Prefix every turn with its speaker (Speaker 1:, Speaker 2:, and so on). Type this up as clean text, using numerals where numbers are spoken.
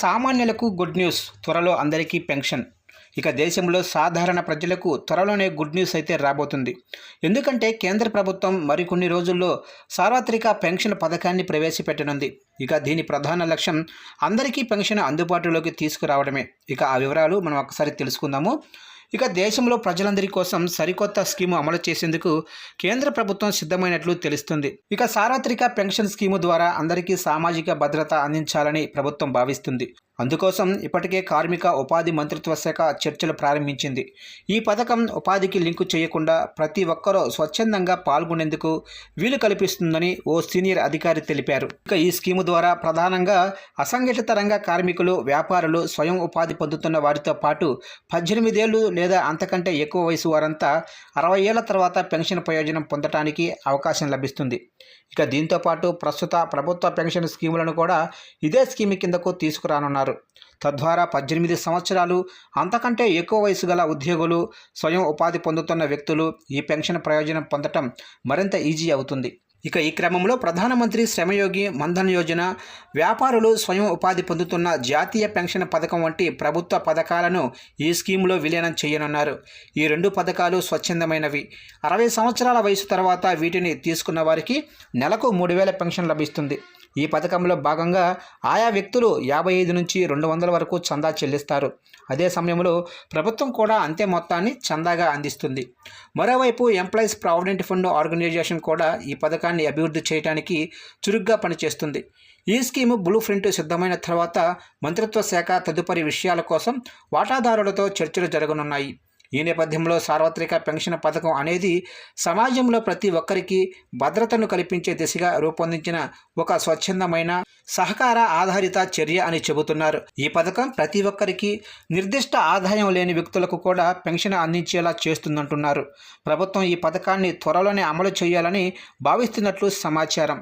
Speaker 1: సామాన్యులకు good news, త్వరలో అందరికీ పెన్షన్. దేశంలో సాధారణ ప్రజలకు త్వరలోనే గుడ్ న్యూస్ అయితే రాబోతుంది. ఎందుకంటే కేంద్ర ప్రభుత్వం మరికొన్ని రోజుల్లో సార్వత్రిక పెన్షన్ పథకాన్ని ప్రవేశపెట్టనుంది. దీని ప్రధాన లక్ష్యం అందరికీ పెన్షన్ అందుబాటులోకి తీసుకురావడమే. ఆ వివరాలు మనం ఒకసారి తెలుసుకుందాము. దేశంలో ప్రజలందరి కోసం సరికొత్త స్కీము అమలు చేసేందుకు కేంద్ర ప్రభుత్వం సిద్ధమైనట్లు తెలుస్తుంది. సార్వత్రిక పెన్షన్ స్కీము ద్వారా అందరికీ సామాజిక భద్రత అందించాలని ప్రభుత్వం భావిస్తుంది. అందుకోసం ఇప్పటికే కార్మిక ఉపాధి మంత్రిత్వ శాఖ చర్చలు ప్రారంభించింది. ఈ పథకం ఉపాధికి లింకు చేయకుండా ప్రతి ఒక్కరూ స్వచ్ఛందంగా పాల్గొనేందుకు వీలు కల్పిస్తుందని ఓ సీనియర్ అధికారి తెలిపారు. ఈ స్కీము ద్వారా ప్రధానంగా అసంఘటిత రంగ కార్మికులు, వ్యాపారులు, స్వయం ఉపాధి పొందుతున్న వారితో పాటు 18 ఏళ్ళు లేదా అంతకంటే ఎక్కువ వయసు వారంతా 60 ఏళ్ల తర్వాత పెన్షన్ ప్రయోజనం పొందడానికి అవకాశం లభిస్తుంది. దీంతో పాటు ప్రస్తుత ప్రభుత్వ పెన్షన్ స్కీములను కూడా ఇదే స్కీమ్ కిందకు తీసుకురానున్నారు. తద్వారా 18 సంవత్సరాలు అంతకంటే ఎక్కువ వయసు గల ఉద్యోగులు, స్వయం ఉపాధి పొందుతున్న వ్యక్తులు ఈ పెన్షన్ ప్రయోజనం పొందటం మరింత ఈజీ అవుతుంది. ఈ క్రమంలో ప్రధానమంత్రి శ్రమయోగి మన్ధన్ యోజన, వ్యాపారులు స్వయం ఉపాధి పొందుతున్న జాతీయ పెన్షన్ పథకం వంటి ప్రభుత్వ పథకాలను ఈ స్కీమ్లో విలీనం చేయనున్నారు. ఈ 2 పథకాలు స్వచ్ఛందమైనవి. 60 సంవత్సరాల వయసు తర్వాత వీటిని తీసుకున్న వారికి నెలకు 3,000 పెన్షన్ లభిస్తుంది. ఈ పథకంలో భాగంగా ఆయా వ్యక్తులు 55 నుంచి 200 వరకు చందా చెల్లిస్తారు. అదే సమయంలో ప్రభుత్వం కూడా అంతే మొత్తాన్ని చందాగా అందిస్తుంది. మరోవైపు ఎంప్లాయీస్ ప్రావిడెంట్ ఫండ్ ఆర్గనైజేషన్ కూడా ఈ పథకాన్ని అభివృద్ధి చేయడానికి చురుగ్గా పనిచేస్తుంది. ఈ స్కీము బ్లూ ప్రింట్ సిద్ధమైన తర్వాత మంత్రిత్వ శాఖ తదుపరి విషయాల కోసం వాటాదారులతో చర్చలు జరగనున్నాయి. ఈ నేపథ్యంలో సార్వత్రిక పెన్షన్ పథకం అనేది సమాజంలో ప్రతి ఒక్కరికి భద్రతను కల్పించే దిశగా రూపొందించిన ఒక స్వచ్ఛందమైన సహకార ఆధారిత చర్య అని చెబుతున్నారు. ఈ పథకం ప్రతి ఒక్కరికి, నిర్దిష్ట ఆదాయం లేని వ్యక్తులకు కూడా పెన్షన్ అందించేలా చేస్తుందంటున్నారు. ప్రభుత్వం ఈ పథకాన్ని త్వరలోనే అమలు చేయాలని భావిస్తున్నట్లు సమాచారం.